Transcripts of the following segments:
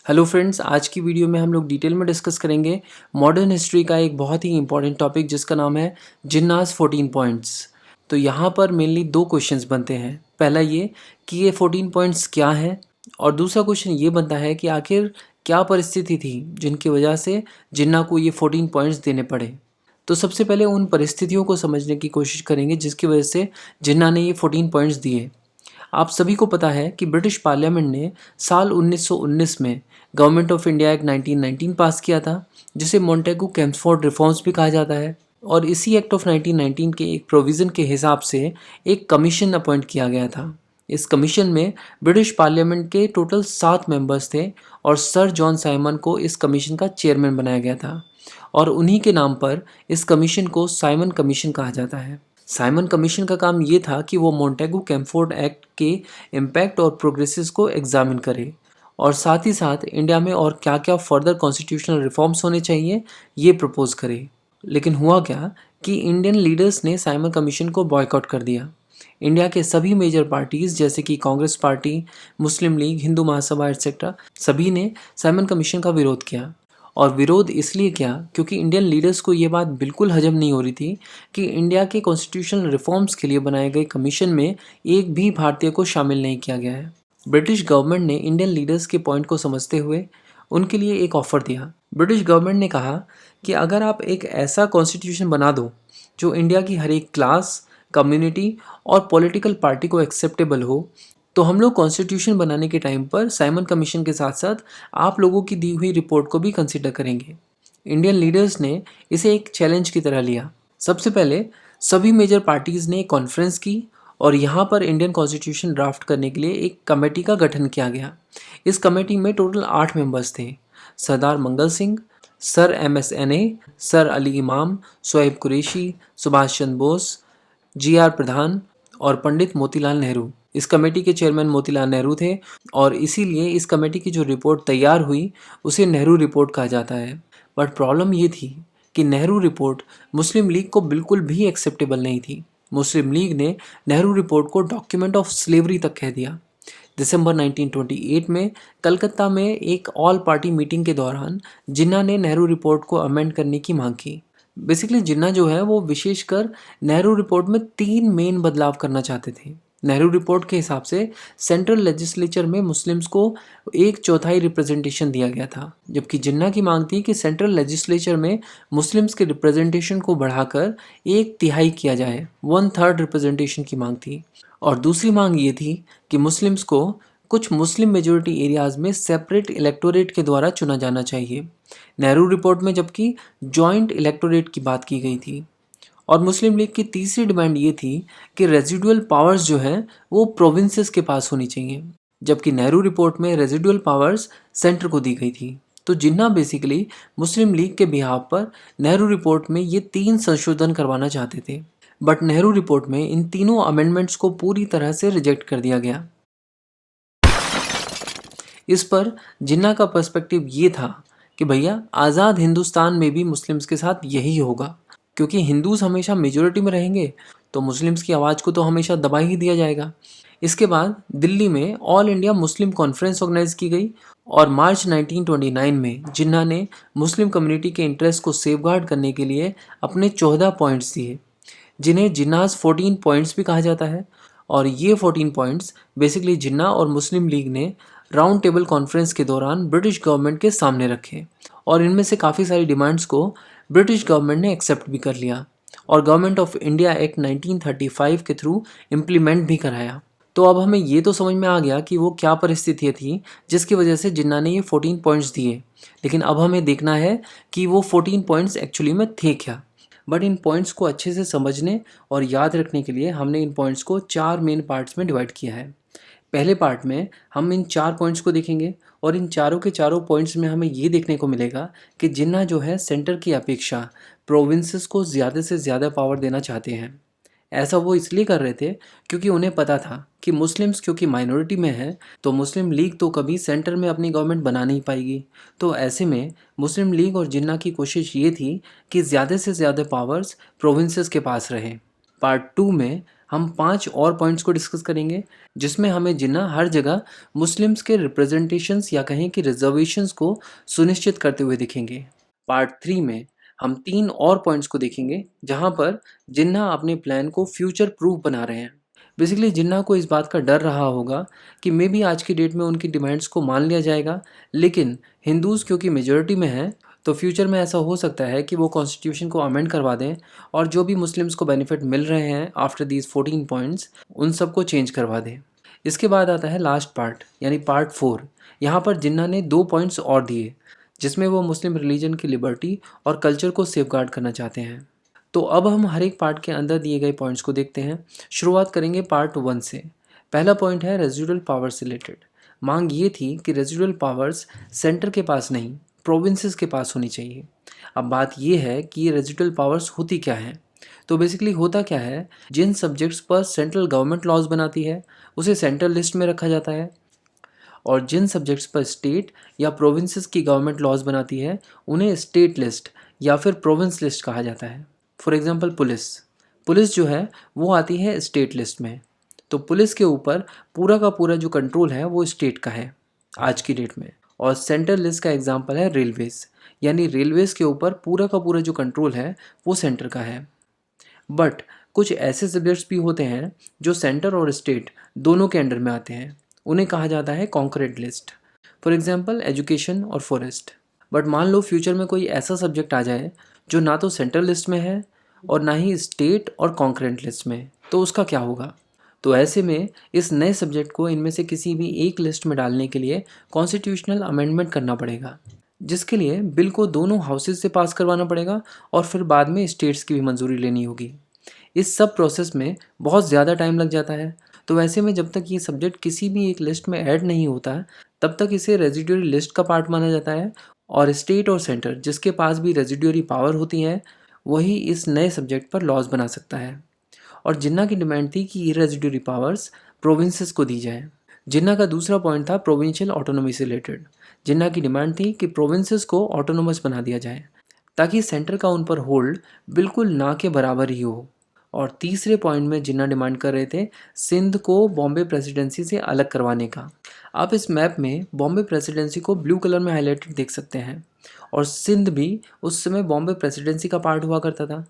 Hello friends, आज की video में हम लोग डिटेल में डिस्कस करेंगे मॉडर्न हिस्ट्री का एक बहुत ही इंपॉर्टेंट टॉपिक जिसका नाम है जिन्नास 14 पॉइंट्स। तो यहाँ पर मेनली दो क्वेश्चंस बनते हैं। पहला ये कि ये 14 पॉइंट्स क्या हैं, और दूसरा क्वेश्चन ये बनता है कि आखिर क्या परिस्थिति थी जिनकी वजह से जिन्ना को ये 14 पॉइंट्स देने पड़े। तो सबसे पहले उन परिस्थितियों को समझने की कोशिश करेंगे जिसकी वजह से जिन्ना ने ये 14 पॉइंट्स दिए। आप सभी को पता है कि ब्रिटिश पार्लियामेंट ने साल 1919 में गवर्नमेंट ऑफ इंडिया एक्ट 1919 पास किया था, जिसे मोंटेगू कैम्सफोर्ड रिफॉर्म्स भी कहा जाता है। और इसी एक्ट ऑफ 1919 के एक प्रोविज़न के हिसाब से एक कमीशन अपॉइंट किया गया था। इस कमीशन में ब्रिटिश पार्लियामेंट के टोटल 7 मेंबर्स थे और सर जॉन साइमन को इस कमीशन का चेयरमैन बनाया गया था, और उन्हीं के नाम पर इस कमीशन को साइमन कमीशन कहा जाता है। साइमन कमीशन का काम ये था कि वो मोंटेगू कैम्फोर्ड एक्ट के इम्पैक्ट और प्रोग्रेसेस को एग्जामिन करे, और साथ ही साथ इंडिया में और क्या क्या फर्दर कॉन्स्टिट्यूशनल रिफॉर्म्स होने चाहिए ये प्रपोज करे। लेकिन हुआ क्या कि इंडियन लीडर्स ने साइमन कमीशन को बॉयकॉट कर दिया। इंडिया के सभी मेजर पार्टीज जैसे कि कांग्रेस पार्टी, मुस्लिम लीग, हिंदू महासभा एक्सेट्रा सभी ने साइमन कमीशन का विरोध किया। और विरोध इसलिए किया क्योंकि इंडियन लीडर्स को ये बात बिल्कुल हजम नहीं हो रही थी कि इंडिया के कॉन्स्टिट्यूशनल रिफॉर्म्स के लिए बनाए गए कमीशन में एक भी भारतीय को शामिल नहीं किया गया है। ब्रिटिश गवर्नमेंट ने इंडियन लीडर्स के पॉइंट को समझते हुए उनके लिए एक ऑफर दिया। ब्रिटिश गवर्नमेंट ने कहा कि अगर आप एक ऐसा कॉन्स्टिट्यूशन बना दो जो इंडिया की हर एक क्लास, कम्युनिटी और पॉलिटिकल पार्टी को एक्सेप्टेबल हो, तो हम लोग कॉन्स्टिट्यूशन बनाने के टाइम पर साइमन कमीशन के साथ साथ आप लोगों की दी हुई रिपोर्ट को भी कंसिडर करेंगे। इंडियन लीडर्स ने इसे एक चैलेंज की तरह लिया। सबसे पहले सभी मेजर पार्टीज़ ने कॉन्फ्रेंस की और यहाँ पर इंडियन कॉन्स्टिट्यूशन ड्राफ्ट करने के लिए एक कमेटी का गठन किया गया। इस कमेटी में टोटल 8 मेंबर्स थे। Sardar Mangal Singh, sir MSNA, sir Ali Imam, Shoaib Qureshi, Subhash Chandra Bose, GR प्रधान और पंडित मोतीलाल नेहरू। इस कमेटी के चेयरमैन मोतीलाल नेहरू थे, और इसीलिए इस कमेटी की जो रिपोर्ट तैयार हुई उसे नेहरू रिपोर्ट कहा जाता है। बट प्रॉब्लम ये थी कि नेहरू रिपोर्ट मुस्लिम लीग को बिल्कुल भी एक्सेप्टेबल नहीं थी। मुस्लिम लीग ने नेहरू रिपोर्ट को डॉक्यूमेंट ऑफ स्लेवरी तक कह दिया। दिसंबर 1928 में कलकत्ता में एक ऑल पार्टी मीटिंग के दौरान जिन्ना ने नेहरू रिपोर्ट को अमेंड करने की मांग की। बेसिकली जिन्ना जो है वो विशेषकर नेहरू रिपोर्ट में 3 मेन बदलाव करना चाहते थे। नेहरू रिपोर्ट के हिसाब से सेंट्रल लेजिस्लेचर में मुस्लिम्स को 1/4 रिप्रेजेंटेशन दिया गया था, जबकि जिन्ना की मांग थी कि सेंट्रल लेजिस्लेचर में मुस्लिम्स के रिप्रेजेंटेशन को बढ़ाकर 1/3 किया जाए, 1/3 रिप्रेजेंटेशन की मांग थी। और दूसरी मांग ये थी कि मुस्लिम्स को कुछ मुस्लिम मेजोरिटी एरियाज में सेपरेट इलेक्टोरेट के द्वारा चुना जाना चाहिए। नेहरू रिपोर्ट में जबकि जॉइंट इलेक्टोरेट की बात की गई थी। और मुस्लिम लीग की तीसरी डिमांड ये थी कि रेजिडुअल पावर्स जो हैं वो प्रोविंसेस के पास होनी चाहिए, जबकि नेहरू रिपोर्ट में रेजिडुअल पावर्स सेंटर को दी गई थी। तो जिन्ना बेसिकली मुस्लिम लीग के बिहाफ पर नेहरू रिपोर्ट में ये 3 संशोधन करवाना चाहते थे, बट नेहरू रिपोर्ट में इन तीनों अमेंडमेंट्स को पूरी तरह से रिजेक्ट कर दिया गया। इस पर जिन्ना का पर्सपेक्टिव ये था कि भैया आज़ाद हिंदुस्तान में भी मुस्लिम्स के साथ यही होगा, क्योंकि हिंदूज हमेशा मेजोरिटी में रहेंगे तो मुस्लिम्स की आवाज़ को तो हमेशा दबा ही दिया जाएगा। इसके बाद दिल्ली में all India Muslim conference organise की गई, और मार्च 1929 में जिन्ना ने मुस्लिम कम्युनिटी के इंटरेस्ट को सेफगार्ड करने के लिए अपने 14 पॉइंट्स दिए, जिन्हें जिन्नास 14 पॉइंट्स भी कहा जाता है। और ये 14 पॉइंट्स बेसिकली जिन्ना और मुस्लिम लीग ने राउंड टेबल कॉन्फ्रेंस के दौरान ब्रिटिश गवर्नमेंट के सामने रखे, और इनमें से काफ़ी सारी डिमांड्स को ब्रिटिश गवर्नमेंट ने एक्सेप्ट भी कर लिया और गवर्नमेंट ऑफ इंडिया एक्ट 1935 के थ्रू इम्प्लीमेंट भी कराया। तो अब हमें ये तो समझ में आ गया कि वो क्या परिस्थितियाँ थी जिसकी वजह से जिन्ना ने ये 14 पॉइंट्स दिए। लेकिन अब हमें देखना है कि वो 14 पॉइंट्स एक्चुअली में थे क्या। बट इन पॉइंट्स को अच्छे से समझने और याद रखने के लिए हमने इन पॉइंट्स को 4 मेन पार्ट्स में डिवाइड किया है। पहले पार्ट में हम इन 4 पॉइंट्स को देखेंगे, और इन चारों के चारों पॉइंट्स में हमें ये देखने को मिलेगा कि जिन्ना जो है सेंटर की अपेक्षा प्रोविंसेस को ज़्यादा से ज़्यादा पावर देना चाहते हैं। ऐसा वो इसलिए कर रहे थे क्योंकि उन्हें पता था कि मुस्लिम्स क्योंकि माइनॉरिटी में है तो मुस्लिम लीग तो कभी सेंटर में अपनी गवर्नमेंट बना नहीं पाएगी। तो ऐसे में मुस्लिम लीग और जिन्ना की कोशिश ये थी कि ज़्यादा से ज़्यादा पावर्स प्रोविंसेस के पास रहे। पार्ट 2 में हम 5 और पॉइंट्स को डिस्कस करेंगे जिसमें हमें जिन्ना हर जगह मुस्लिम्स के रिप्रेजेंटेशंस या कहें कि रिजर्वेशंस को सुनिश्चित करते हुए दिखेंगे। पार्ट 3 में हम 3 और पॉइंट्स को देखेंगे जहां पर जिन्ना अपने प्लान को फ्यूचर प्रूफ बना रहे हैं। बेसिकली जिन्ना को इस बात का डर रहा होगा कि मे बी आज की डेट में उनकी डिमांड्स को मान लिया जाएगा, लेकिन हिंदूज़ क्योंकि मेजॉरिटी में हैं तो फ्यूचर में ऐसा हो सकता है कि वो कॉन्स्टिट्यूशन को अमेंड करवा दें और जो भी मुस्लिम्स को बेनिफिट मिल रहे हैं आफ्टर दीज 14 पॉइंट्स उन सबको चेंज करवा दें। इसके बाद आता है लास्ट पार्ट यानी पार्ट 4। यहाँ पर जिन्ना ने 2 पॉइंट्स और दिए जिसमें वो मुस्लिम रिलीजन की लिबर्टी और कल्चर को सेफगार्ड करना चाहते हैं। तो अब हम हर एक पार्ट के अंदर दिए गए पॉइंट्स को देखते हैं। शुरुआत करेंगे पार्ट 1 से। पहला पॉइंट है रेजिडुअल पावर से रिलेटेड। मांग ये थी कि रेजिडुअल पावर्स सेंटर के पास नहीं प्रोविंसेस के पास होनी चाहिए। अब बात ये है कि ये रेजिडुअल पावर्स होती क्या हैं। तो बेसिकली होता क्या है, जिन सब्जेक्ट्स पर सेंट्रल गवर्नमेंट लॉज बनाती है उसे सेंट्रल लिस्ट में रखा जाता है और जिन सब्जेक्ट्स पर स्टेट या प्रोविंसेस की गवर्नमेंट लॉज बनाती है उन्हें स्टेट लिस्ट या फिर प्रोविंस लिस्ट कहा जाता है। फॉर एग्जांपल पुलिस जो है वो आती है स्टेट लिस्ट में। तो पुलिस के ऊपर पूरा का पूरा जो कंट्रोल है वो स्टेट का है आज की डेट में। और सेंट्रल लिस्ट का एग्जांपल है रेलवेज़, यानी रेलवेज़ के ऊपर पूरा का पूरा जो कंट्रोल है वो सेंटर का है। बट कुछ ऐसे सब्जेक्ट्स भी होते हैं जो सेंटर और स्टेट दोनों के अंडर में आते हैं, उन्हें कहा जाता है concurrent list. For example education और फॉरेस्ट। बट मान लो फ्यूचर में कोई ऐसा सब्जेक्ट आ जाए जो ना तो सेंट्रल लिस्ट में है और ना ही स्टेट और कॉन्करेंट लिस्ट में, तो उसका क्या होगा। तो ऐसे में इस नए सब्जेक्ट को इनमें से किसी भी एक लिस्ट में डालने के लिए कॉन्स्टिट्यूशनल अमेंडमेंट करना पड़ेगा, जिसके लिए बिल को दोनों हाउसेज से पास करवाना पड़ेगा और फिर बाद में स्टेट्स की भी मंजूरी लेनी होगी। इस सब प्रोसेस में बहुत ज़्यादा टाइम लग जाता है। तो ऐसे में जब तक ये सब्जेक्ट किसी भी एक लिस्ट में ऐड नहीं होता तब तक इसे रेजिडुअरी लिस्ट का पार्ट माना जाता है और स्टेट और सेंटर जिसके पास भी रेजिडुअरी पावर होती है वही इस नए सब्जेक्ट पर लॉज बना सकता है। और जिन्ना की डिमांड थी कि ये रेजिडुअरी पावर्स प्रोविंसेस को दी जाए। जिन्ना का दूसरा पॉइंट था प्रोविंशियल ऑटोनॉमी से रिलेटेड। जिन्ना की डिमांड थी कि प्रोविंसेस को ऑटोनोमस बना दिया जाए ताकि सेंटर का उन पर होल्ड बिल्कुल ना के बराबर ही हो। और तीसरे पॉइंट में जिन्ना डिमांड कर रहे थे सिंध को बॉम्बे प्रेसिडेंसी से अलग करवाने का। आप इस मैप में बॉम्बे प्रेसिडेंसी को ब्लू कलर में हाईलाइटेड देख सकते हैं और सिंध भी उस समय बॉम्बे प्रेसिडेंसी का पार्ट हुआ करता था।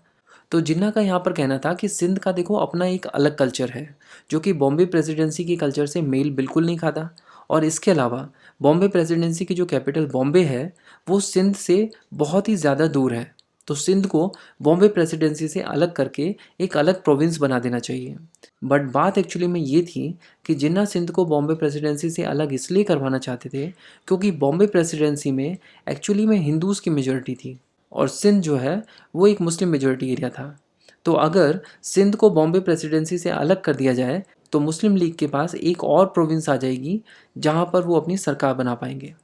तो जिन्ना का यहाँ पर कहना था कि सिंध का देखो अपना एक अलग कल्चर है जो कि बॉम्बे प्रेसिडेंसी के कल्चर से मेल बिल्कुल नहीं खाता। और इसके अलावा बॉम्बे प्रेसिडेंसी की जो कैपिटल बॉम्बे है वो सिंध से बहुत ही ज़्यादा दूर है। तो सिंध को बॉम्बे प्रेसिडेंसी से अलग करके एक अलग प्रोविंस बना देना चाहिए। बट बात एक्चुअली में ये थी कि जिन्ना सिंध को बॉम्बे प्रेसिडेंसी से अलग इसलिए करवाना चाहते थे क्योंकि बॉम्बे प्रेसिडेंसी में एक्चुअली में हिंदूज़ की मेजॉरिटी थी और सिंध जो है वो एक मुस्लिम मेजॉरिटी एरिया था। तो अगर सिंध को बॉम्बे प्रेसिडेंसी से अलग कर दिया जाए तो मुस्लिम लीग के पास एक और प्रोविंस आ जाएगी जहां पर वो अपनी सरकार बना पाएंगे।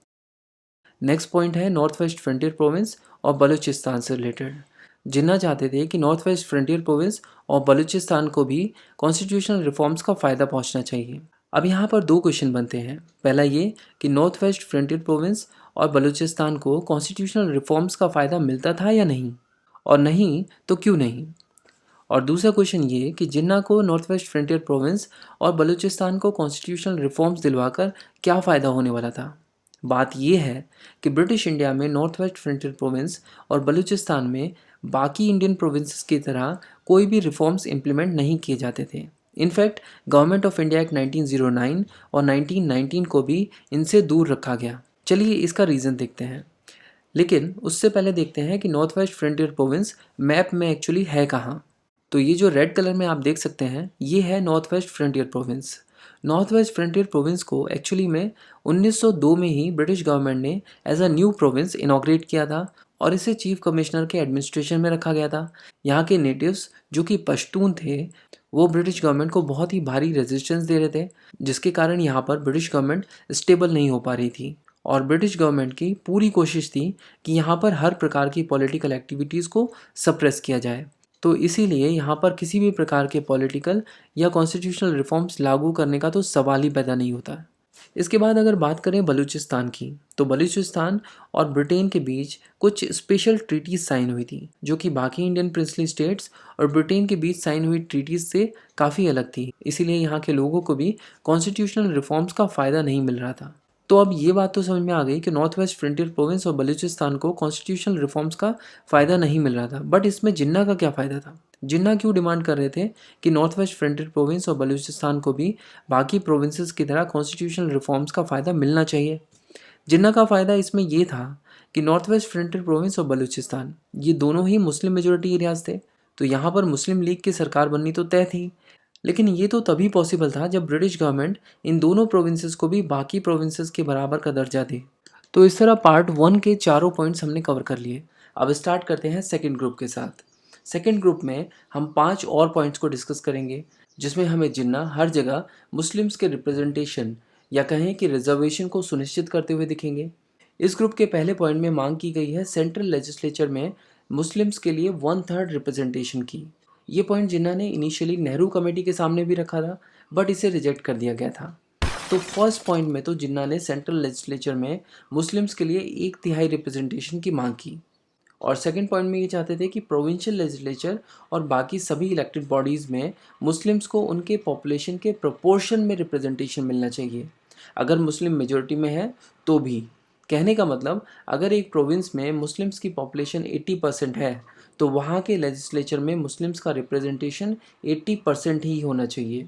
नेक्स्ट पॉइंट है नॉर्थ वेस्ट फ्रंटियर प्रोविंस और बलूचिस्तान से रिलेटेड। जिन्ना चाहते थे कि नॉर्थ वेस्ट फ्रंटियर प्रोविंस और बलूचिस्तान को भी कॉन्स्टिट्यूशनल रिफॉर्म्स का फ़ायदा पहुंचना चाहिए। अब यहाँ पर 2 क्वेश्चन बनते हैं। पहला ये कि नॉर्थ वेस्ट फ्रंटियर प्रोविंस और बलूचिस्तान को कॉन्स्टिट्यूशनल रिफॉर्म्स का फ़ायदा मिलता था या नहीं, और नहीं तो क्यों नहीं। और दूसरा क्वेश्चन ये कि जिन्ना को नॉर्थ वेस्ट फ्रंटियर प्रोविंस और बलूचिस्तान को कॉन्स्टिट्यूशनल रिफॉर्म्स दिलवाकर क्या फ़ायदा होने वाला था। बात यह है कि ब्रिटिश इंडिया में नॉर्थ वेस्ट फ्रंटियर प्रोविंस और बलूचिस्तान में बाकी इंडियन प्रोविंसेस की तरह कोई भी रिफॉर्म्स इम्प्लीमेंट नहीं किए जाते थे। In fact government of India act 1909 और 1919 को भी इनसे दूर रखा गया। चलिए इसका रीज़न देखते हैं, लेकिन उससे पहले देखते हैं कि north west frontier province map में एक्चुअली है कहाँ। तो ये जो रेड कलर में आप देख सकते हैं ये है north west frontier province. North west frontier province को एक्चुअली में 1902 में ही ब्रिटिश गवर्नमेंट ने as a new province inaugurate किया था और इसे चीफ कमिश्नर के एडमिनिस्ट्रेशन में रखा गया था। यहाँ के नेटिव्स जो कि पश्तून थे वो ब्रिटिश गवर्नमेंट को बहुत ही भारी रेजिस्टेंस दे रहे थे, जिसके कारण यहाँ पर ब्रिटिश गवर्नमेंट स्टेबल नहीं हो पा रही थी। और ब्रिटिश गवर्नमेंट की पूरी कोशिश थी कि यहाँ पर हर प्रकार की पॉलिटिकल एक्टिविटीज़ को सप्रेस किया जाए। तो इसीलिए यहाँ पर किसी भी प्रकार के पॉलिटिकल या कॉन्स्टिट्यूशनल रिफॉर्म्स लागू करने का तो सवाल ही पैदा नहीं होता। इसके बाद अगर बात करें बलूचिस्तान की, तो बलूचिस्तान और ब्रिटेन के बीच कुछ स्पेशल ट्रीटीज साइन हुई थी जो कि बाकी इंडियन प्रिंसली स्टेट्स और ब्रिटेन के बीच साइन हुई ट्रीटीज से काफ़ी अलग थी। इसीलिए यहाँ के लोगों को भी कॉन्स्टिट्यूशनल रिफॉर्म्स का फ़ायदा नहीं मिल रहा था। तो अब ये बात तो समझ में आ गई कि नॉर्थ वेस्ट फ्रंटियर प्रोविंस और बलूचिस्तान को कॉन्स्टिट्यूशनल रिफॉर्म्स का फ़ायदा नहीं मिल रहा था, बट इसमें जिन्ना का क्या फ़ायदा था? जिन्ना क्यों डिमांड कर रहे थे कि नॉर्थ वेस्ट फ्रंटियर प्रोविंस और बलूचिस्तान को भी बाकी प्रोविंसेस की तरह कॉन्स्टिट्यूशनल रिफॉर्म्स का फ़ायदा मिलना चाहिए? जिन्ना का फ़ायदा इसमें ये था कि नॉर्थ वेस्ट फ्रंटियर प्रोविंस और बलूचिस्तान ये दोनों ही मुस्लिम मेजोरिटी एरियाज थे, तो यहाँ पर मुस्लिम लीग की सरकार बननी तो तय थी। लेकिन ये तो तभी पॉसिबल था जब ब्रिटिश गवर्नमेंट इन दोनों प्रोविंसेस को भी बाकी प्रोविंसेस के बराबर का दर्जा दे। तो इस तरह पार्ट 1 के चारों पॉइंट्स हमने कवर कर लिए। अब स्टार्ट करते हैं सेकंड ग्रुप के साथ। सेकंड ग्रुप में हम 5 और पॉइंट्स को डिस्कस करेंगे, जिसमें हमें जिन्ना हर जगह मुस्लिम्स के रिप्रेजेंटेशन या कहें कि रिजर्वेशन को सुनिश्चित करते हुए दिखेंगे। इस ग्रुप के पहले पॉइंट में मांग की गई है सेंट्रल लेजिस्लेचर में मुस्लिम्स के लिए 1/3 रिप्रेजेंटेशन की। ये पॉइंट जिन्ना ने इनिशियली नेहरू कमेटी के सामने भी रखा था, बट इसे रिजेक्ट कर दिया गया था। तो फर्स्ट पॉइंट में तो जिन्ना ने सेंट्रल लेजिस्लेचर में मुस्लिम्स के लिए 1/3 रिप्रेजेंटेशन की मांग की, और सेकंड पॉइंट में ये चाहते थे कि प्रोविंशियल लेजिस्लेचर और बाकी सभी इलेक्टेड बॉडीज़ में मुस्लिम्स को उनके पॉपुलेशन के प्रोपोर्शन में रिप्रेजेंटेशन मिलना चाहिए। अगर मुस्लिम मेजोरिटी में है तो भी, कहने का मतलब अगर एक प्रोविंस में मुस्लिम्स की पॉपुलेशन 80% है तो वहाँ के लेजिस्लेचर में मुस्लिम्स का रिप्रेजेंटेशन 80% ही होना चाहिए।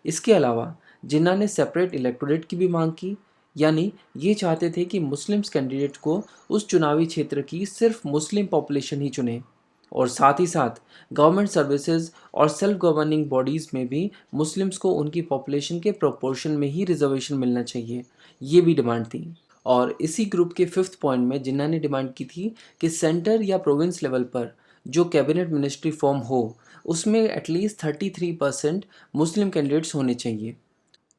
इसके अलावा जिन्ना ने सेपरेट इलेक्टोरेट की भी मांग की, यानी ये चाहते थे कि मुस्लिम्स कैंडिडेट को उस चुनावी क्षेत्र की सिर्फ मुस्लिम पॉपुलेशन ही चुने, और साथ ही साथ गवर्नमेंट सर्विसेज और सेल्फ गवर्निंग बॉडीज़ में भी मुस्लिम्स को उनकी पॉपुलेशन के प्रोपोर्शन में ही रिजर्वेशन मिलना चाहिए, ये भी डिमांड थी। और इसी ग्रुप के फिफ्थ पॉइंट में जिन्ना ने डिमांड की थी कि सेंटर या प्रोविंस लेवल पर जो कैबिनेट मिनिस्ट्री फॉर्म हो उसमें एटलीस्ट 33% मुस्लिम कैंडिडेट्स होने चाहिए।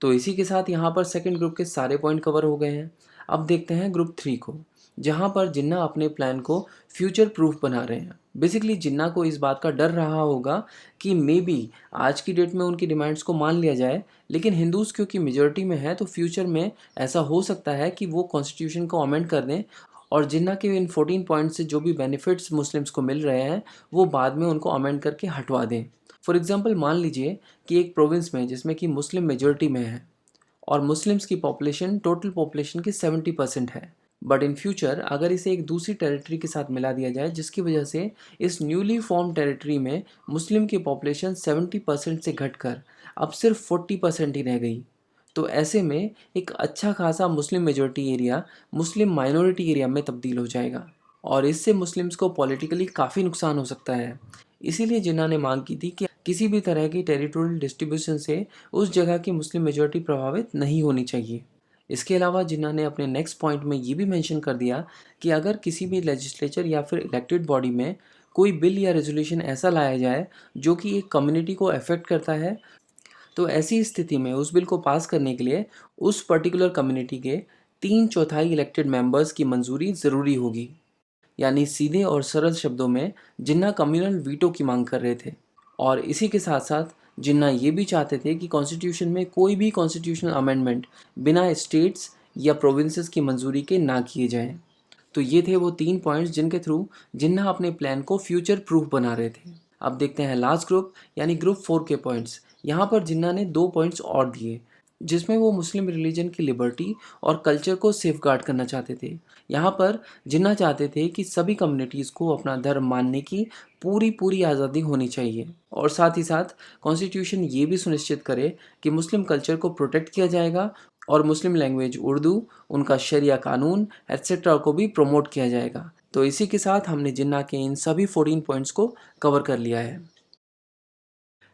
तो इसी के साथ यहाँ पर सेकंड ग्रुप के सारे पॉइंट कवर हो गए हैं। अब देखते हैं ग्रुप 3 को, जहाँ पर जिन्ना अपने प्लान को फ्यूचर प्रूफ बना रहे हैं। बेसिकली जिन्ना को इस बात का डर रहा होगा कि मे बी आज की डेट में उनकी डिमांड्स को मान लिया जाए, लेकिन हिंदूज क्योंकि मेजोरिटी में है तो फ्यूचर में ऐसा हो सकता है कि वो कॉन्स्टिट्यूशन को अमेंड कर दें और जिन्ना के इन 14 पॉइंट से जो भी बेनिफिट्स मुस्लिम्स को मिल रहे हैं वो बाद में उनको अमेंड करके हटवा दें। फॉर एग्जांपल मान लीजिए कि एक प्रोविंस में जिसमें कि मुस्लिम मेजोरिटी में है और मुस्लिम्स की पॉपुलेशन टोटल पॉपुलेशन की 70% है, बट इन फ्यूचर अगर इसे एक दूसरी टेरिटरी के साथ मिला दिया जाए जिसकी वजह से इस न्यूली फॉर्म टेरिटरी में मुस्लिम की पॉपुलेशन 70% से घटकर अब सिर्फ 40% ही रह गई, तो ऐसे में एक अच्छा खासा मुस्लिम मेजोरिटी एरिया मुस्लिम माइनॉरिटी एरिया में तब्दील हो जाएगा और इससे मुस्लिम्स को पॉलिटिकली काफ़ी नुकसान हो सकता है। इसीलिए जिन्ना ने मांग की थी कि किसी भी तरह की टेरिटोरियल डिस्ट्रीब्यूशन से उस जगह की मुस्लिम मेजोरिटी प्रभावित नहीं होनी चाहिए। इसके अलावा जिन्ना ने अपने नेक्स्ट पॉइंट में ये भी मेंशन कर दिया कि अगर किसी भी लेजिस्लेचर या फिर इलेक्टेड बॉडी में कोई बिल या रेजोल्यूशन ऐसा लाया जाए जो कि एक कम्युनिटी को अफेक्ट करता है, तो ऐसी स्थिति में उस बिल को पास करने के लिए उस पर्टिकुलर कम्युनिटी के 3/4 इलेक्टेड मेंबर्स की मंजूरी ज़रूरी होगी। यानी सीधे और सरल शब्दों में जिन्ना कम्युनल वीटो की मांग कर रहे थे। और इसी के साथ साथ जिन्ना ये भी चाहते थे कि कॉन्स्टिट्यूशन में कोई भी कॉन्स्टिट्यूशनल अमेंडमेंट बिना स्टेट्स या प्रोविंसेस की मंजूरी के ना किए जाएं। तो ये थे वो 3 पॉइंट्स जिनके थ्रू जिन्ना अपने प्लान को फ्यूचर प्रूफ बना रहे थे। अब देखते हैं लास्ट ग्रुप यानी ग्रुप 4 के पॉइंट्स। यहाँ पर जिन्ना ने 2 पॉइंट्स और दिए जिसमें वो मुस्लिम रिलीजन की लिबर्टी और कल्चर को सेफगार्ड करना चाहते थे। यहाँ पर जिन्ना चाहते थे कि सभी कम्युनिटीज़ को अपना धर्म मानने की पूरी आज़ादी होनी चाहिए, और साथ ही साथ कॉन्स्टिट्यूशन ये भी सुनिश्चित करे कि मुस्लिम कल्चर को प्रोटेक्ट किया जाएगा और मुस्लिम लैंग्वेज उर्दू, उनका शरिया कानून एट्सेट्रा को भी प्रमोट किया जाएगा। तो इसी के साथ हमने जिन्ना के इन सभी 14 पॉइंट्स को कवर कर लिया है।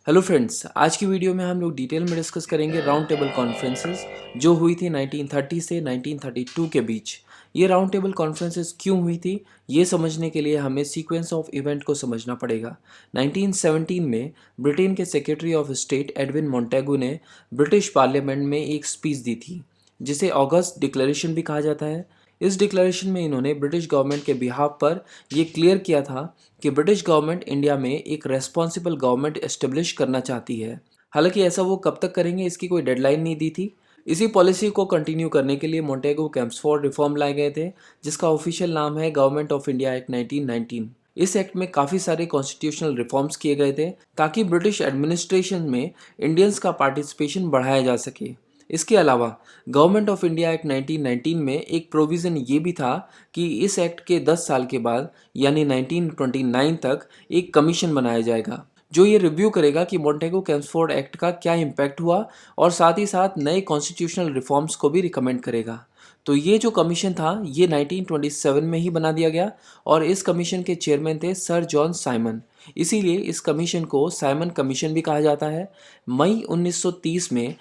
हेलो फ्रेंड्स, आज की वीडियो में हम लोग डिटेल में डिस्कस करेंगे राउंड टेबल कॉन्फ्रेंसेस जो हुई थी 1930 से 1932 के बीच। ये राउंड टेबल कॉन्फ्रेंसेस क्यों हुई थी, ये समझने के लिए हमें सीक्वेंस ऑफ इवेंट को समझना पड़ेगा। 1917 में ब्रिटेन के secretary of state Edwin Montagu ने ब्रिटिश पार्लियामेंट में एक स्पीच दी थी जिसे ऑगस्ट डिक्लेरेशन भी कहा जाता है। इस डिक्लेरेशन में इन्होंने ब्रिटिश गवर्नमेंट के बिहाफ पर ये क्लियर किया था कि ब्रिटिश गवर्नमेंट इंडिया में एक रेस्पॉन्सिबल गवर्नमेंट एस्टेब्लिश करना चाहती है। हालांकि ऐसा वो कब तक करेंगे इसकी कोई डेडलाइन नहीं दी थी, इसी पॉलिसी को कंटिन्यू करने के लिए मोंटेगो कैम्पफोर्ड रिफॉर्म लाए गए थे, जिसका ऑफिशियल नाम है गवर्नमेंट ऑफ इंडिया एक्ट 1919। इस एक्ट में काफ़ी सारे कॉन्स्टिट्यूशनल रिफॉर्म्स किए गए थे ताकि ब्रिटिश एडमिनिस्ट्रेशन में इंडियंस का पार्टिसिपेशन बढ़ाया जा सके। इसके अलावा गवर्नमेंट ऑफ इंडिया एक्ट 1919 में एक प्रोविज़न ये भी था कि इस एक्ट के 10 साल के बाद यानी 1929 तक एक कमीशन बनाया जाएगा जो ये रिव्यू करेगा कि मोंटेगो कैम्पफोर्ड एक्ट का क्या इम्पैक्ट हुआ और साथ ही साथ नए कॉन्स्टिट्यूशनल रिफॉर्म्स को भी रिकमेंड करेगा। तो ये जो कमीशन था ये 1927 में ही बना दिया गया और इस कमीशन के चेयरमैन थे सर जॉन साइमन। इसीलिए इस कमीशन को साइमन कमीशन भी कहा जाता है। मई 1930 में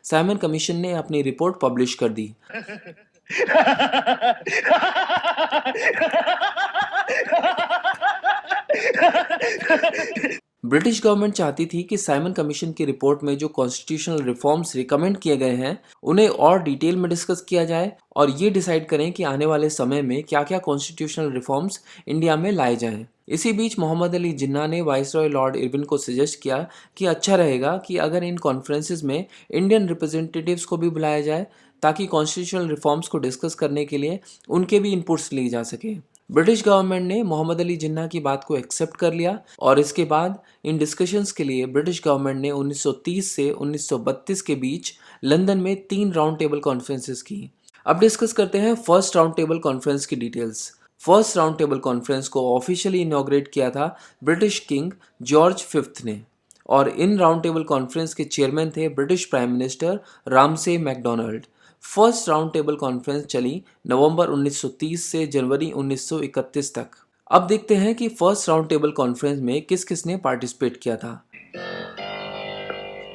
साइमन कमीशन ने अपनी रिपोर्ट पब्लिश कर दी। ब्रिटिश गवर्नमेंट चाहती थी कि साइमन कमीशन की रिपोर्ट में जो कॉन्स्टिट्यूशनल रिफॉर्म्स रिकमेंड किए गए हैं उन्हें और डिटेल में डिस्कस किया जाए और ये डिसाइड करें कि आने वाले समय में क्या क्या कॉन्स्टिट्यूशनल रिफॉर्म्स इंडिया में लाए जाएं। इसी बीच मोहम्मद अली जिन्ना ने वाइसरॉय लॉर्ड इरविन को सजेस्ट किया कि अच्छा रहेगा कि अगर इन कॉन्फ्रेंसेस में इंडियन रिप्रेजेंटेटिव्स को भी बुलाया जाए ताकि कॉन्स्टिट्यूशनल रिफॉर्म्स को डिस्कस करने के लिए उनके भी इनपुट्स लिए जा सके। ब्रिटिश गवर्नमेंट ने मोहम्मद अली जिन्ना की बात को एक्सेप्ट कर लिया और इसके बाद इन डिस्कशंस के लिए ब्रिटिश गवर्नमेंट ने 1930 से 1932 के बीच लंदन में 3 राउंड टेबल कॉन्फ्रेंसेस की। अब डिस्कस करते हैं फर्स्ट राउंड टेबल कॉन्फ्रेंस की details. First Round Table Conference को ऑफिशियली इनॉग्रेट किया था ब्रिटिश किंग जॉर्ज फिफ्थ ने और इन राउंड टेबल कॉन्फ्रेंस के चेयरमैन थे British prime minister Ramsay McDonald. First Round Table conference चली नवंबर 1930 से जनवरी 1931 तक। अब देखते हैं कि फर्स्ट राउंड टेबल कॉन्फ्रेंस में किस किस ने पार्टिसिपेट किया था।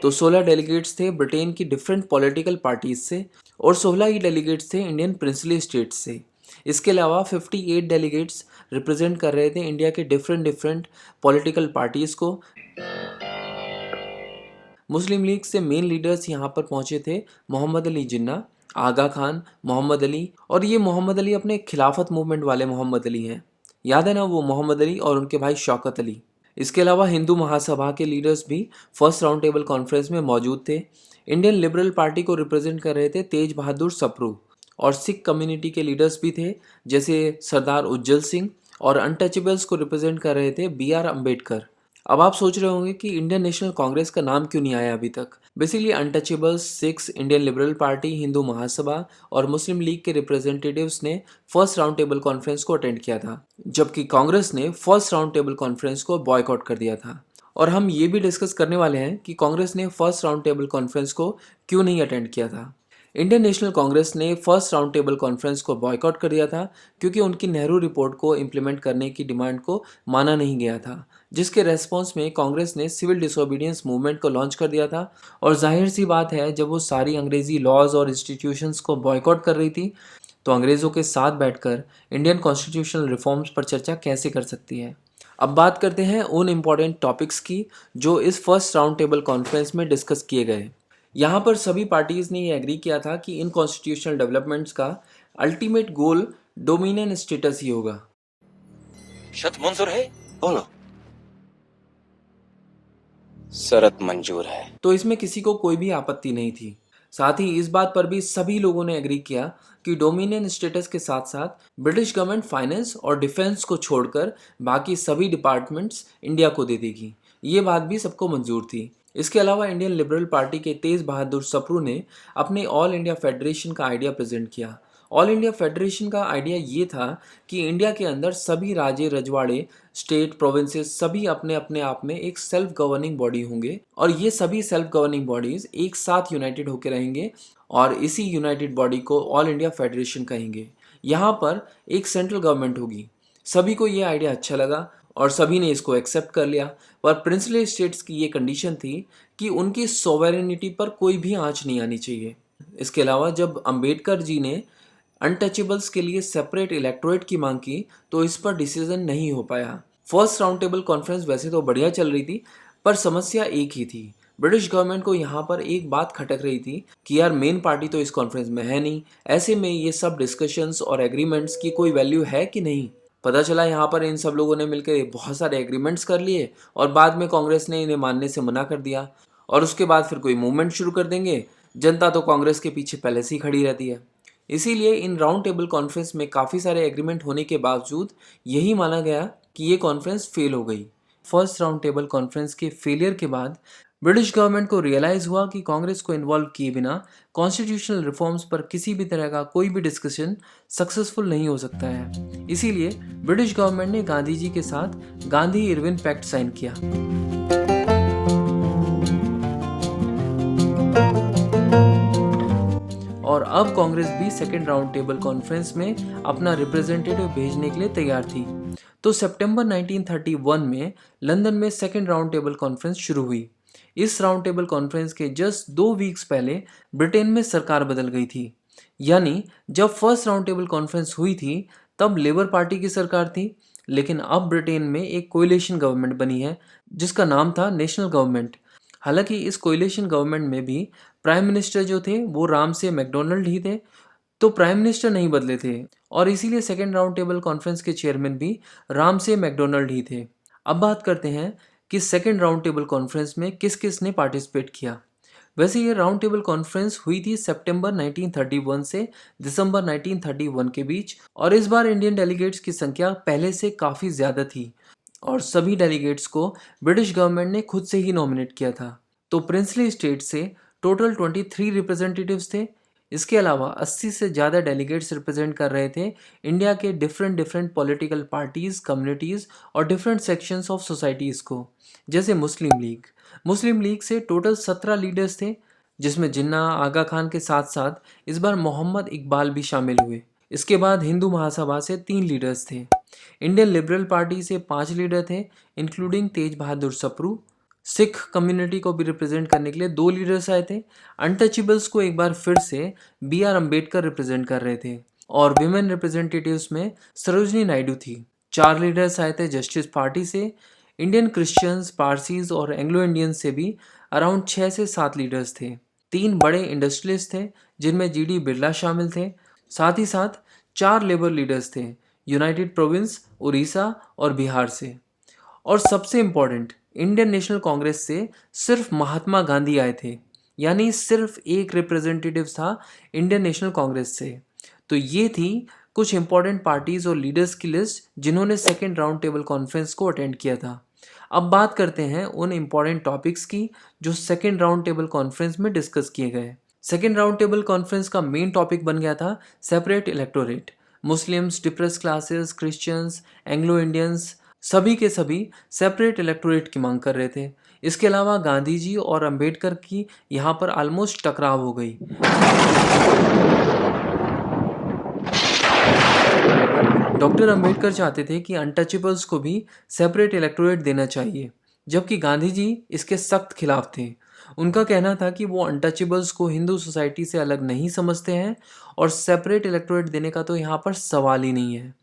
तो 16 डेलीगेट्स थे ब्रिटेन की डिफरेंट पॉलिटिकल पार्टीज से और 16 ही डेलीगेट्स थे इंडियन प्रिंसली स्टेट्स से। इसके अलावा 58 डेलीगेट्स रिप्रेजेंट कर रहे थे इंडिया के डिफरेंट पॉलिटिकल पार्टीज को। मुस्लिम लीग से मेन लीडर्स यहाँ पर पहुंचे थे मोहम्मद अली जिन्ना, आगा खान, मोहम्मद अली, और ये मोहम्मद अली अपने खिलाफत मूवमेंट वाले मोहम्मद अली हैं। याद है ना, वो मोहम्मद अली और उनके भाई शौकत अली। इसके अलावा हिंदू महासभा के लीडर्स भी फर्स्ट राउंड टेबल कॉन्फ्रेंस में मौजूद थे। इंडियन लिबरल पार्टी को रिप्रेजेंट कर रहे थे तेज बहादुर सप्रू और सिख कम्युनिटी के लीडर्स भी थे जैसे सरदार उज्जवल सिंह, और अनटचेबल्स को रिप्रेजेंट कर रहे थे BR अम्बेडकर। अब आप सोच रहे होंगे कि इंडियन नेशनल कांग्रेस का नाम क्यों नहीं आया अभी तक। Basically untouchables, Sikhs, Indian Liberal Party, Hindu Mahasabha और मुस्लिम लीग के रिप्रेजेंटेटिव्स ने फर्स्ट राउंड टेबल कॉन्फ्रेंस को अटेंड किया था, जबकि कांग्रेस ने फर्स्ट राउंड टेबल कॉन्फ्रेंस को बॉयकॉट कर दिया था। और हम ये भी डिस्कस करने वाले हैं कि कांग्रेस ने फर्स्ट राउंड टेबल कॉन्फ्रेंस को क्यों नहीं अटेंड किया था। इंडियन नेशनल कांग्रेस ने फर्स्ट राउंड टेबल कॉन्फ्रेंस को बॉयकॉट कर दिया था क्योंकि उनकी नेहरू रिपोर्ट को इम्प्लीमेंट करने की डिमांड को माना नहीं गया था, जिसके रेस्पॉन्स में कांग्रेस ने सिविल डिसोबीडियंस मूवमेंट को लॉन्च कर दिया था। और जाहिर सी बात है, जब वो सारी अंग्रेजी लॉज और इंस्टीट्यूशंस को बॉयकॉट कर रही थी तो अंग्रेज़ों के साथ बैठकर इंडियन कॉन्स्टिट्यूशनल रिफॉर्म्स पर चर्चा कैसे कर सकती है। अब बात करते हैं उन इम्पॉर्टेंट टॉपिक्स की जो इस फर्स्ट राउंड टेबल कॉन्फ्रेंस में डिस्कस किए गए। यहाँ पर सभी पार्टीज़ ने ये एग्री किया था कि इन कॉन्स्टिट्यूशनल डेवलपमेंट्स का अल्टीमेट गोल डोमिनियन स्टेटस ही होगा। शर्त मंजूर है? बोलो। शर्त मंजूर है। तो इसमें किसी को कोई भी आपत्ति नहीं थी। साथ ही इस बात पर भी सभी लोगों ने एग्री किया कि डोमिनियन स्टेटस के साथ साथ ब्रिटिश गवर्नमेंट फाइनेंस और डिफेंस को छोड़कर बाकी सभी डिपार्टमेंट्स इंडिया को दे देगी। ये बात भी सबको मंजूर थी। इसके अलावा इंडियन लिबरल पार्टी के तेज बहादुर सप्रू ने अपने ऑल इंडिया फेडरेशन का आइडिया प्रेजेंट किया। ऑल इंडिया फेडरेशन का आइडिया ये था कि इंडिया के अंदर सभी राज्य, रजवाड़े, स्टेट, प्रोविंसेस सभी अपने अपने आप में एक सेल्फ गवर्निंग बॉडी होंगे और ये सभी सेल्फ गवर्निंग बॉडीज एक साथ यूनाइटेड होकर रहेंगे और इसी यूनाइटेड बॉडी को ऑल इंडिया फेडरेशन कहेंगे। यहाँ पर एक सेंट्रल गवर्नमेंट होगी। सभी को ये आइडिया अच्छा लगा और सभी ने इसको एक्सेप्ट कर लिया, पर प्रिंसली स्टेट्स की ये कंडीशन थी कि उनकी सोवेरेनिटी पर कोई भी आंच नहीं आनी चाहिए। इसके अलावा जब अंबेडकर जी ने अनटचेबल्स के लिए सेपरेट इलेक्टोरेट की मांग की तो इस पर डिसीजन नहीं हो पाया। फर्स्ट राउंड टेबल कॉन्फ्रेंस वैसे तो बढ़िया चल रही थी, पर समस्या एक ही थी। ब्रिटिश गवर्नमेंट को यहाँ पर एक बात खटक रही थी कि यार मेन पार्टी तो इस कॉन्फ्रेंस में है नहीं, ऐसे में ये सब डिस्कशंस और एग्रीमेंट्स की कोई वैल्यू है कि नहीं। पता चला यहाँ पर इन सब लोगों ने मिलकर बहुत सारे एग्रीमेंट्स कर लिए और बाद में कांग्रेस ने इन्हें मानने से मना कर दिया और उसके बाद फिर कोई मूवमेंट शुरू कर देंगे। जनता तो कांग्रेस के पीछे पहले से ही खड़ी रहती है। इसीलिए इन राउंड टेबल कॉन्फ्रेंस में काफ़ी सारे एग्रीमेंट होने के बावजूद यही माना गया कि ये कॉन्फ्रेंस फेल हो गई। फर्स्ट राउंड टेबल कॉन्फ्रेंस के फेलियर के बाद ब्रिटिश गवर्नमेंट को रियलाइज़ हुआ कि कांग्रेस को इन्वॉल्व किए बिना कॉन्स्टिट्यूशनल रिफॉर्म्स पर किसी भी तरह का कोई भी डिस्कशन सक्सेसफुल नहीं हो सकता है। इसीलिए ब्रिटिश गवर्नमेंट ने गांधी जी के साथ गांधी इरविन पैक्ट साइन किया। और अब कांग्रेस भी सेकेंड राउंड टेबल कॉन्फ्रेंस में अपना रिप्रेजेंटेटिव भेजने के लिए तैयार थी। तो सितंबर 1931 में लंदन में सेकेंड राउंड टेबल कॉन्फ्रेंस शुरू हुई। इस राउंड टेबल कॉन्फ्रेंस के जस्ट 2 वीक्स पहले ब्रिटेन में सरकार बदल गई थी। यानी जब फर्स्ट राउंड टेबल कॉन्फ्रेंस हुई थी तब लेबर पार्टी की सरकार थी, लेकिन अब ब्रिटेन में एक कोएलिशन गवर्नमेंट बनी है जिसका नाम था नेशनल गवर्नमेंट। हालांकि इस कोएलिशन गवर्नमेंट में भी प्राइम मिनिस्टर जो थे वो राम से मैकडोनल्ड ही थे, तो प्राइम मिनिस्टर नहीं बदले थे और इसीलिए सेकेंड राउंड टेबल कॉन्फ्रेंस के चेयरमैन भी राम से मैकडोनल्ड ही थे। अब बात करते हैं कि सेकेंड राउंड टेबल कॉन्फ्रेंस में किस किस ने पार्टिसिपेट किया। वैसे ये राउंड टेबल कॉन्फ्रेंस हुई थी सितंबर 1931 से दिसंबर 1931 के बीच और इस बार इंडियन डेलीगेट्स की संख्या पहले से काफ़ी ज़्यादा थी और सभी डेलीगेट्स को ब्रिटिश गवर्नमेंट ने खुद से ही नॉमिनेट किया था। तो प्रिंसली स्टेट से टोटल 23 रिप्रेजेंटेटिव्स थे। इसके अलावा 80 से ज़्यादा डेलीगेट्स रिप्रेजेंट कर रहे थे इंडिया के डिफरेंट पॉलिटिकल पार्टीज़, कम्युनिटीज़ और डिफरेंट सेक्शंस ऑफ सोसाइटीज़ को, जैसे मुस्लिम लीग से टोटल 17 लीडर्स थे, जिसमें जिन्ना आगा खान के साथ साथ इस बार मोहम्मद इकबाल भी शामिल हुए। इसके बाद हिंदू महासभा से 3 लीडर्स थे। इंडियन लिबरल पार्टी से 5 लीडर थे इंक्लूडिंग तेज बहादुर सप्रू। सिख कम्युनिटी को भी रिप्रेजेंट करने के लिए 2 लीडर्स आए थे। अनटचेबल्स को एक बार फिर से BR अम्बेडकर रिप्रेजेंट कर रहे थे और विमेन रिप्रेजेंटेटिव्स में सरोजनी नायडू थी। 4 लीडर्स आए थे जस्टिस पार्टी से। इंडियन क्रिश्चियंस, पारसीज और एंग्लो इंडियंस से भी अराउंड 6 से 7 लीडर्स थे। 3 बड़े इंडस्ट्रियलिस्ट थे जिनमें GD बिरला शामिल थे। साथ ही साथ 4 लेबर लीडर्स थे यूनाइटेड प्रोविंस, उड़ीसा और बिहार से। और सबसे इम्पोर्टेंट, इंडियन नेशनल कांग्रेस से सिर्फ महात्मा गांधी आए थे, यानी सिर्फ एक रिप्रेजेंटेटिव था इंडियन नेशनल कांग्रेस से। तो ये थी कुछ इंपॉर्टेंट पार्टीज और लीडर्स की लिस्ट जिन्होंने सेकेंड राउंड टेबल कॉन्फ्रेंस को अटेंड किया था। अब बात करते हैं उन इम्पॉर्टेंट टॉपिक्स की जो सेकेंड राउंड टेबल कॉन्फ्रेंस में डिस्कस किए गए। सेकेंड राउंड टेबल कॉन्फ्रेंस का मेन टॉपिक बन गया था separate electorate. Muslims, depress classes, Christians, Anglo Indians सभी के सभी सेपरेट इलेक्टोरेट की मांग कर रहे थे। इसके अलावा गांधी जी और अंबेडकर की यहाँ पर ऑलमोस्ट टकराव हो गई। डॉक्टर अंबेडकर चाहते थे कि अनटचेबल्स को भी सेपरेट इलेक्टोरेट देना चाहिए, जबकि गांधी जी इसके सख्त खिलाफ थे। उनका कहना था कि वो अनटचेबल्स को हिंदू सोसाइटी से अलग नहीं समझते हैं और सेपरेट इलेक्टोरेट देने का तो यहाँ पर सवाल ही नहीं है,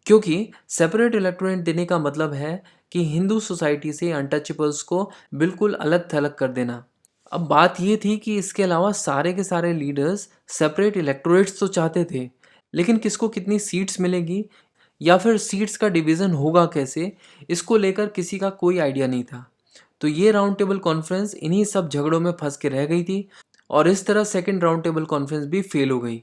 क्योंकि सेपरेट इलेक्टोरेट देने का मतलब है कि हिंदू सोसाइटी से अनटचेबल्स को बिल्कुल अलग थलग कर देना। अब बात ये थी कि इसके अलावा सारे के सारे लीडर्स सेपरेट इलेक्टोरेट्स तो चाहते थे, लेकिन किसको कितनी सीट्स मिलेगी या फिर सीट्स का डिवीज़न होगा कैसे, इसको लेकर किसी का कोई आइडिया नहीं था। तो ये राउंड टेबल कॉन्फ्रेंस इन्हीं सब झगड़ों में फंस के रह गई थी और इस तरह सेकेंड राउंड टेबल कॉन्फ्रेंस भी फेल हो गई।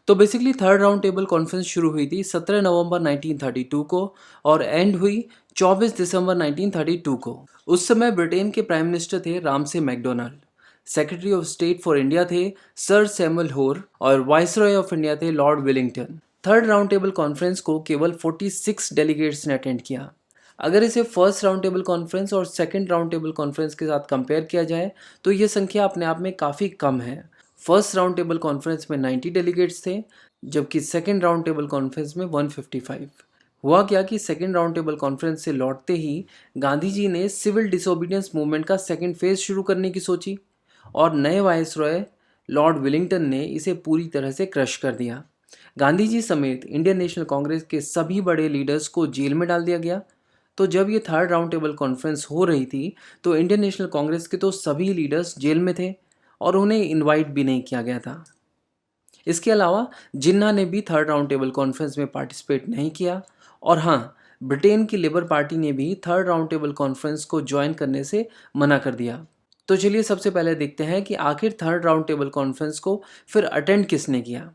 तो basically third round Table conference शुरू हुई थी 17 नवंबर 1932 को और एंड हुई 24 दिसंबर 1932 को। उस समय ब्रिटेन के प्राइम मिनिस्टर थे राम से McDonald, secretary of state for India थे सर सैमुअल होर और वाइसरॉय ऑफ इंडिया थे Lord Willingdon. Third round Table Conference को केवल 46 डेलीगेट्स ने अटेंड किया। अगर इसे फर्स्ट राउंड टेबल कॉन्फ्रेंस और सेकेंड राउंड टेबल कॉन्फ्रेंस के साथ कंपेयर किया जाए तो ये संख्या अपने आप में काफ़ी कम है। फर्स्ट राउंड टेबल कॉन्फ्रेंस में 90 डेलीगेट्स थे, जबकि सेकेंड राउंड टेबल कॉन्फ्रेंस में 155। हुआ क्या कि सेकेंड राउंड टेबल कॉन्फ्रेंस से लौटते ही गांधी जी ने सिविल डिसोबीडियंस मूवमेंट का सेकेंड फेज शुरू करने की सोची और नए वाइसरॉय लॉर्ड विलिंगटन ने इसे पूरी तरह से क्रश कर दिया। गांधी जी समेत इंडियन नेशनल कांग्रेस के सभी बड़े लीडर्स को जेल में डाल दिया गया। तो जब ये थर्ड राउंड टेबल कॉन्फ्रेंस हो रही थी तो इंडियन नेशनल कांग्रेस के तो सभी लीडर्स जेल में थे और उन्हें इनवाइट भी नहीं किया गया था। इसके अलावा जिन्ना ने भी थर्ड राउंड टेबल कॉन्फ्रेंस में पार्टिसिपेट नहीं किया और हाँ, ब्रिटेन की लेबर पार्टी ने भी थर्ड राउंड टेबल कॉन्फ्रेंस को ज्वाइन करने से मना कर दिया। तो चलिए सबसे पहले देखते हैं कि आखिर थर्ड राउंड टेबल कॉन्फ्रेंस को फिर अटेंड किसने किया।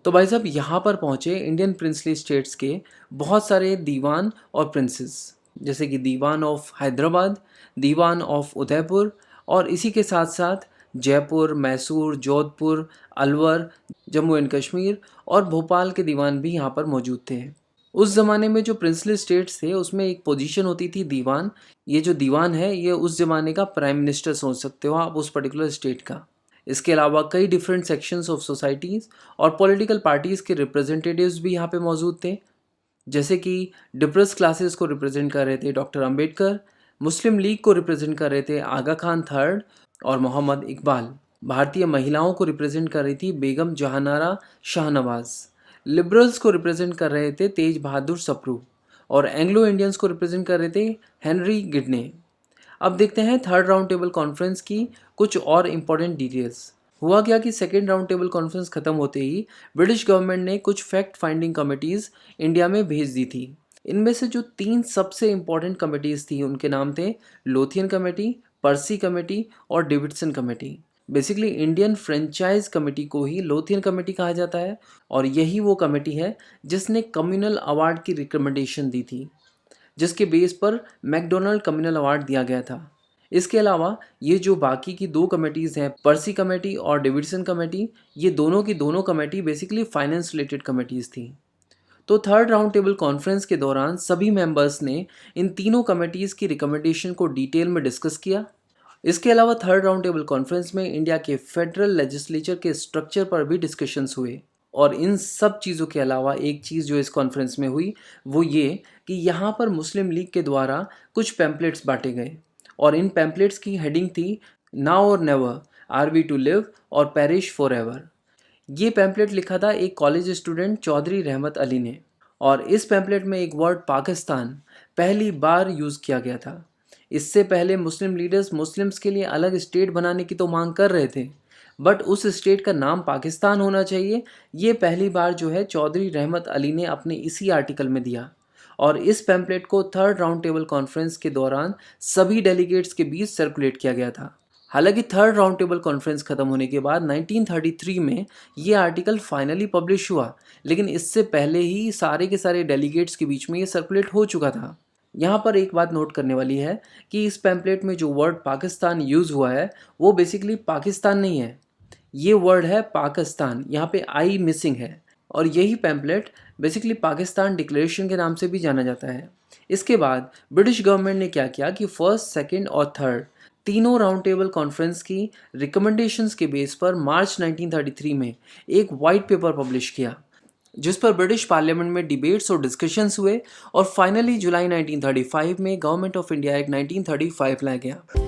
तो भाई साहब यहाँ पर पहुँचे इंडियन प्रिंसली स्टेट्स के बहुत सारे दीवान और प्रिंसेस, जैसे कि दीवान ऑफ हैदराबाद, दीवान ऑफ उदयपुर और इसी के साथ साथ जयपुर, मैसूर, जोधपुर, अलवर, जम्मू एंड कश्मीर और भोपाल के दीवान भी यहाँ पर मौजूद थे। उस ज़माने में जो प्रिंसली स्टेट्स थे उसमें एक पोजीशन होती थी दीवान। ये जो दीवान है ये उस ज़माने का प्राइम मिनिस्टर सोच सकते हो आप उस पर्टिकुलर स्टेट का। इसके अलावा कई डिफरेंट सेक्शंस ऑफ सोसाइटीज़ और पॉलिटिकल पार्टीज़ के रिप्रेजेंटेटिव्स भी यहाँ पे मौजूद थे, जैसे कि डिप्रेस क्लासेस को रिप्रेजेंट कर रहे थे डॉक्टर अंबेडकर, मुस्लिम लीग को रिप्रेजेंट कर रहे थे आगा खान थर्ड और मोहम्मद इकबाल, भारतीय महिलाओं को रिप्रेजेंट कर रही थी बेगम जहानारा शाहनवाज, लिबरल्स को रिप्रेजेंट कर रहे थे तेज बहादुर सप्रू और एंग्लो इंडियंस को रिप्रेजेंट कर रहे थे हेनरी गिडने। अब देखते हैं थर्ड राउंड टेबल कॉन्फ्रेंस की कुछ और इम्पोर्टेंट डिटेल्स। हुआ क्या कि सेकेंड राउंड टेबल कॉन्फ्रेंस खत्म होते ही ब्रिटिश गवर्नमेंट ने कुछ फैक्ट फाइंडिंग कमिटीज़ इंडिया में भेज दी थी। इनमें से जो 3 सबसे इम्पोर्टेंट कमिटीज़ थी उनके नाम थे लोथियन कमेटी, पर्सी कमेटी और Davidson committee. Basically Indian franchise committee को ही लोथियन कमेटी कहा जाता है और यही वो कमेटी है जिसने कम्युनल अवार्ड की रिकमेंडेशन दी थी, जिसके बेस पर मैकडोनल्ड कम्युनल अवार्ड दिया गया था। इसके अलावा ये जो बाकी की 2 कमेटीज़ हैं, पर्सी कमेटी और डेविडसन कमेटी, ये दोनों की दोनों committee basically finance related committees थी। तो थर्ड राउंड टेबल कॉन्फ्रेंस के दौरान सभी मेंबर्स ने इन तीनों कमेटीज़ की रिकमेंडेशन को डिटेल में डिस्कस किया। इसके अलावा थर्ड राउंड टेबल कॉन्फ्रेंस में इंडिया के फेडरल लेजिस्लेचर के स्ट्रक्चर पर भी डिस्कशंस हुए। और इन सब चीज़ों के अलावा एक चीज़ जो इस कॉन्फ्रेंस में हुई वो ये कि यहाँ पर मुस्लिम लीग के द्वारा कुछ पैम्पलेट्स बांटे गए और इन पैम्पलेट्स की हेडिंग थी now or never, are we to live or perish for ever. ये पैम्पलेट लिखा था एक कॉलेज स्टूडेंट चौधरी रहमत अली ने और इस पैम्पलेट में एक वर्ड पाकिस्तान पहली बार यूज़ किया गया था। इससे पहले मुस्लिम लीडर्स मुस्लिम्स के लिए अलग स्टेट बनाने की तो मांग कर रहे थे, बट उस स्टेट का नाम पाकिस्तान होना चाहिए, ये पहली बार जो है चौधरी रहमत अली ने अपने इसी आर्टिकल में दिया। और इस पैम्पलेट को थर्ड राउंड टेबल कॉन्फ्रेंस के दौरान सभी डेलीगेट्स के बीच सर्कुलेट किया गया था। हालांकि थर्ड राउंड टेबल कॉन्फ्रेंस खत्म होने के बाद 1933 में ये आर्टिकल फाइनली पब्लिश हुआ, लेकिन इससे पहले ही सारे के सारे डेलीगेट्स के बीच में ये सर्कुलेट हो चुका था। यहाँ पर एक बात नोट करने वाली है कि इस पैम्पलेट में जो वर्ड पाकिस्तान यूज़ हुआ है वो बेसिकली पाकिस्तान नहीं है, ये वर्ड है पाकिस्तान, यहाँ पे आई मिसिंग है। और यही पैम्पलेट बेसिकली पाकिस्तान डिक्लेरेशन के नाम से भी जाना जाता है। इसके बाद ब्रिटिश गवर्नमेंट ने क्या किया कि फर्स्ट, सेकंड और थर्ड तीनों राउंड टेबल कॉन्फ्रेंस की रिकमेंडेशंस के बेस पर मार्च 1933 में एक वाइट पेपर पब्लिश किया, जिस पर ब्रिटिश पार्लियामेंट में डिबेट्स और डिस्कशंस हुए और फाइनली जुलाई 1935 में गवर्नमेंट ऑफ इंडिया एक्ट 1935 लाया गया।